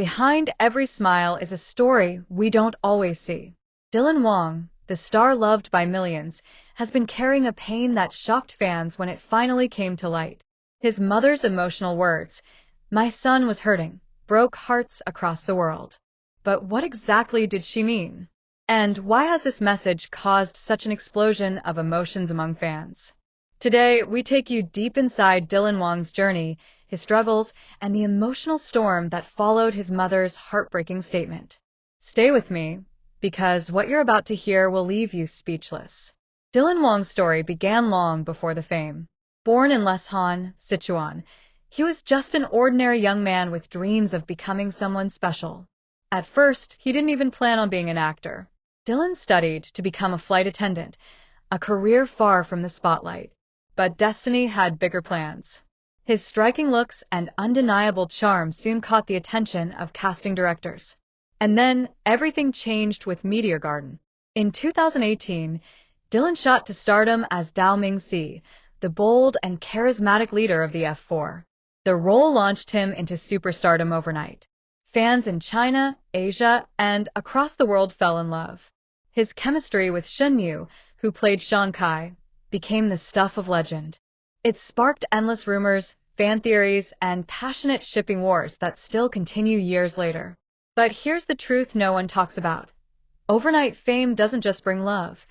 behind every smile is a story we don't always see. Dylan Wang, the star loved by millions, has been carrying a pain that shocked fans when it finally came to light. His mother's emotional words, "My son was hurting," broke hearts across the world. But what exactly did she mean? And why has this message caused such an explosion of emotions among fans? Today, we take you deep inside Dylan Wang's journey, his struggles, and the emotional storm that followed his mother's heartbreaking statement. Stay with me, because what you're about to hear will leave you speechless. Dylan Wang's story began long before the fame. Born in Leshan, Sichuan, he was just an ordinary young man with dreams of becoming someone special. At first, he didn't even plan on being an actor. Dylan studied to become a flight attendant, a career far from the spotlight. But destiny had bigger plans. His striking looks and undeniable charm soon caught the attention of casting directors. And then, everything changed with Meteor Garden. In 2018, Dylan shot to stardom as Dao Mingxi, the bold and charismatic leader of the F4. The role launched him into superstardom overnight. Fans in China, Asia, and across the world fell in love. His chemistry with Shen Yu, who played Shan Kai, became the stuff of legend. It sparked endless rumors, fan theories, and passionate shipping wars that still continue years later. But here's the truth no one talks about. Overnight fame doesn't just bring love.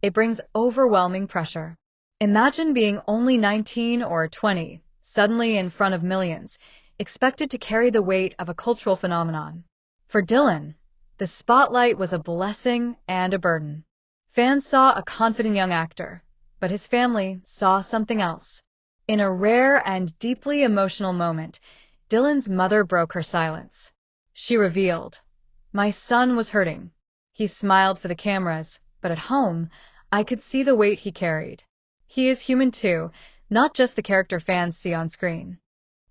It brings overwhelming pressure. Imagine being only 19 or 20, suddenly in front of millions, expected to carry the weight of a cultural phenomenon. For Dylan, the spotlight was a blessing and a burden. Fans saw a confident young actor, but his family saw something else. In a rare and deeply emotional moment, Dylan's mother broke her silence. She revealed, "My son was hurting." He smiled for the cameras, but at home, I could see the weight he carried. He is human too, not just the character fans see on screen.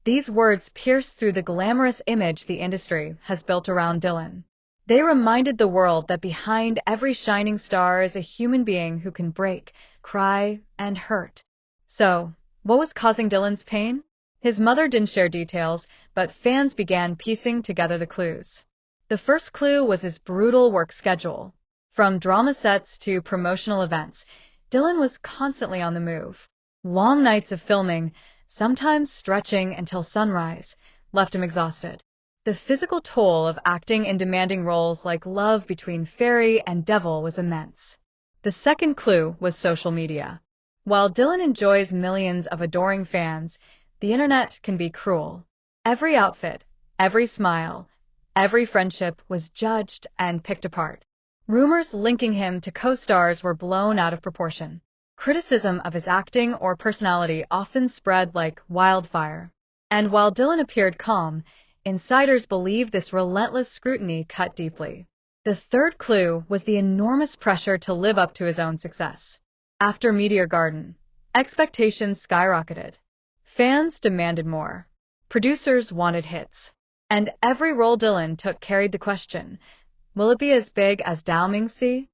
These words pierced through the glamorous image the industry has built around Dylan. They reminded the world that behind every shining star is a human being who can break, cry, and hurt. So, what was causing Dylan's pain? His mother didn't share details, but fans began piecing together the clues. The first clue was his brutal work schedule. From drama sets to promotional events, Dylan was constantly on the move. Long nights of filming, sometimes stretching until sunrise, left him exhausted. The physical toll of acting in demanding roles like love between fairy and devil was immense. The second clue was social media. While Dylan enjoys millions of adoring fans, the internet can be cruel. Every outfit, every smile, every friendship was judged and picked apart. Rumors linking him to co-stars were blown out of proportion. Criticism of his acting or personality often spread like wildfire. And while Dylan appeared calm, insiders believe this relentless scrutiny cut deeply. The third clue was the enormous pressure to live up to his own success. After Meteor Garden, expectations skyrocketed. Fans demanded more. Producers wanted hits. And every role Dylan took carried the question, will it be as big as Dao Mingxi?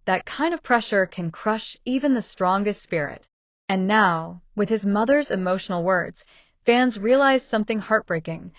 That kind of pressure can crush even the strongest spirit. And now, with his mother's emotional words, fans realized something heartbreaking.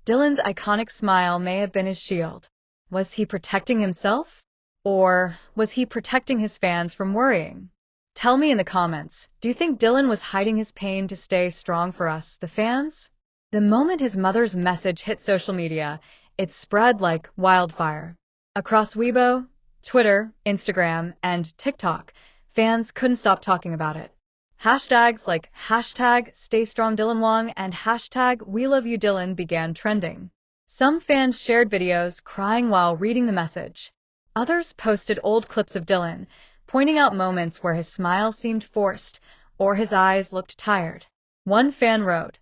Dylan's iconic smile may have been his shield. Was he protecting himself? Or was he protecting his fans from worrying? Tell me in the comments, do you think Dylan was hiding his pain to stay strong for us, the fans? The moment his mother's message hit social media, it spread like wildfire. Across Weibo, Twitter, Instagram, and TikTok, fans couldn't stop talking about it. Hashtags like #StayStrongDylanWang and #WeLoveYouDylan began trending. Some fans shared videos crying while reading the message. Others posted old clips of Dylan, pointing out moments where his smile seemed forced or his eyes looked tired. One fan wrote,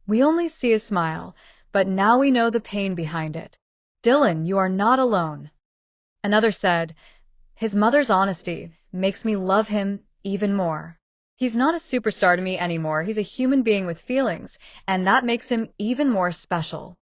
"We only see his smile, but now we know the pain behind it. Dylan, you are not alone." Another said, "His mother's honesty makes me love him even more. He's not a superstar to me anymore. He's a human being with feelings, and that makes him even more special."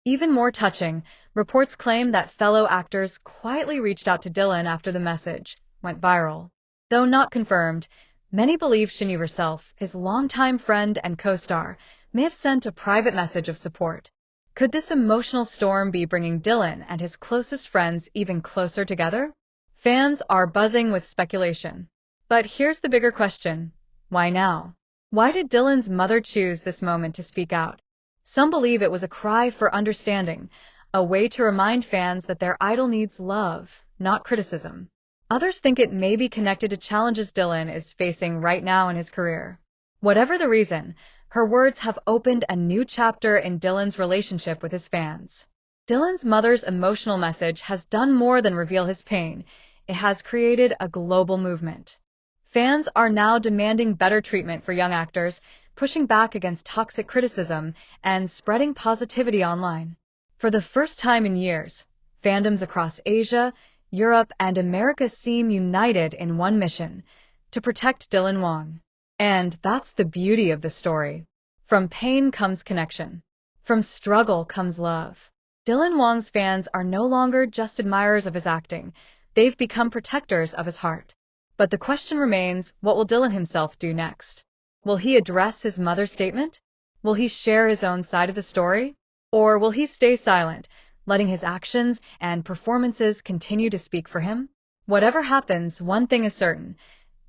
Even more touching, reports claim that fellow actors quietly reached out to Dylan after the message went viral. Though not confirmed, many believe Shen Yu herself, his longtime friend and co-star, may have sent a private message of support. Could this emotional storm be bringing Dylan and his closest friends even closer together? Fans are buzzing with speculation. But here's the bigger question. Why now? Why did Dylan's mother choose this moment to speak out? Some believe it was a cry for understanding, a way to remind fans that their idol needs love, not criticism. Others think it may be connected to challenges Dylan is facing right now in his career. Whatever the reason, her words have opened a new chapter in Dylan's relationship with his fans. Dylan's mother's emotional message has done more than reveal his pain. It has created a global movement. Fans are now demanding better treatment for young actors, pushing back against toxic criticism, and spreading positivity online. For the first time in years, fandoms across Asia, Europe, and America seem united in one mission: to protect Dylan Wang. And that's the beauty of the story. From pain comes connection. From struggle comes love. Dylan Wang's fans are no longer just admirers of his acting. They've become protectors of his heart. But the question remains, what will Dylan himself do next? Will he address his mother's statement? Will he share his own side of the story? Or will he stay silent, letting his actions and performances continue to speak for him? Whatever happens, one thing is certain: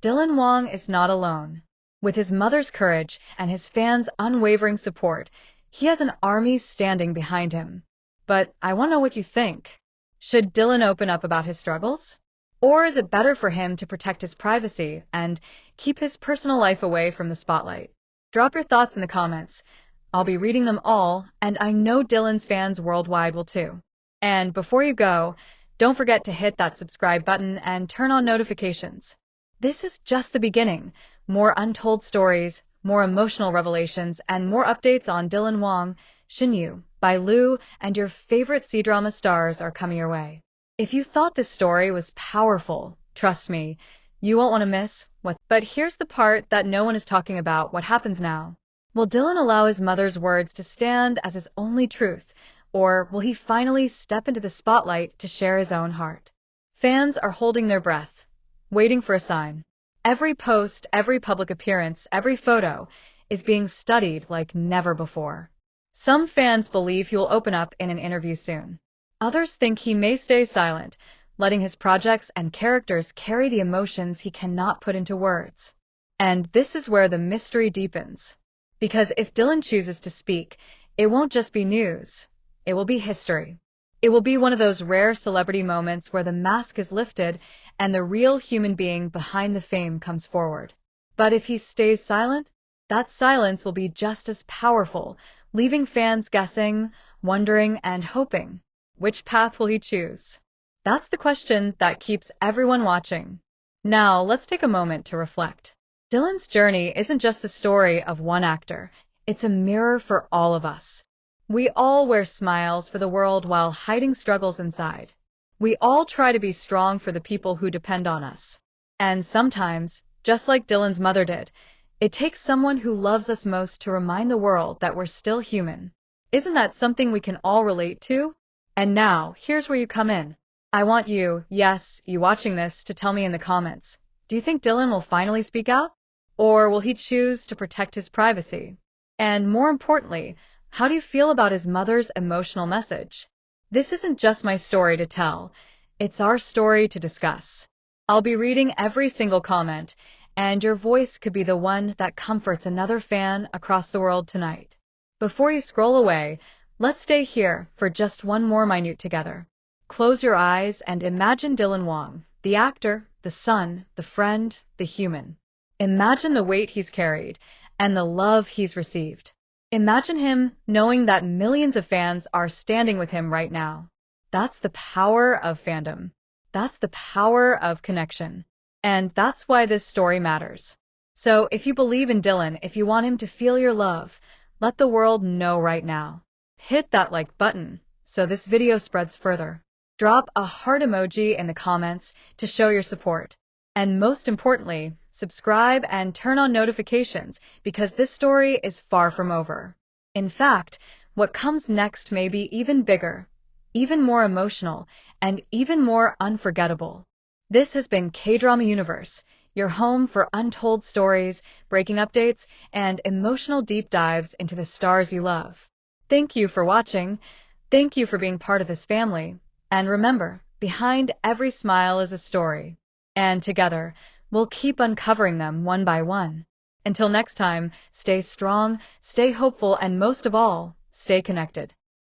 Dylan Wang is not alone. With his mother's courage and his fans' unwavering support, he has an army standing behind him. But I want to know what you think. Should Dylan open up about his struggles? Or is it better for him to protect his privacy and keep his personal life away from the spotlight? Drop your thoughts in the comments. I'll be reading them all, and I know Dylan's fans worldwide will too. And before you go, don't forget to hit that subscribe button and turn on notifications. This is just the beginning. More untold stories, more emotional revelations, and more updates on Dylan Wang, Xinyu, Bai Lu, and your favorite C-drama stars are coming your way. If you thought this story was powerful, trust me, you won't want to miss what. But here's the part that no one is talking about: what happens now? Will Dylan allow his mother's words to stand as his only truth, or will he finally step into the spotlight to share his own heart? Fans are holding their breath, waiting for a sign. Every post, every public appearance, every photo is being studied like never before. Some fans believe he will open up in an interview soon. Others think he may stay silent, letting his projects and characters carry the emotions he cannot put into words. And this is where the mystery deepens. Because if Dylan chooses to speak, it won't just be news. It will be history. It will be one of those rare celebrity moments where the mask is lifted and the real human being behind the fame comes forward. But if he stays silent, that silence will be just as powerful, leaving fans guessing, wondering, and hoping. Which path will he choose? That's the question that keeps everyone watching. Now, let's take a moment to reflect. Dylan's journey isn't just the story of one actor. It's a mirror for all of us. We all wear smiles for the world while hiding struggles inside. We all try to be strong for the people who depend on us. And sometimes, just like Dylan's mother did, it takes someone who loves us most to remind the world that we're still human. Isn't that something we can all relate to? And now, here's where you come in. I want you, yes, you watching this, to tell me in the comments. Do you think Dylan will finally speak out? Or will he choose to protect his privacy? And more importantly, how do you feel about his mother's emotional message? This isn't just my story to tell. It's our story to discuss. I'll be reading every single comment, and your voice could be the one that comforts another fan across the world tonight. Before you scroll away, let's stay here for just one more minute together. Close your eyes and imagine Dylan Wang, the actor, the son, the friend, the human. Imagine the weight he's carried and the love he's received. Imagine him knowing that millions of fans are standing with him right now. That's the power of fandom. That's the power of connection. And that's why this story matters. So if you believe in Dylan, if you want him to feel your love, let the world know right now. Hit that like button so this video spreads further. Drop a heart emoji in the comments to show your support. And most importantly, subscribe and turn on notifications because this story is far from over. In fact, what comes next may be even bigger, even more emotional, and even more unforgettable. This has been K-Drama Universe, your home for untold stories, breaking updates, and emotional deep dives into the stars you love. Thank you for watching. Thank you for being part of this family. And remember, behind every smile is a story. And together, we'll keep uncovering them one by one. Until next time, stay strong, stay hopeful, and most of all, stay connected.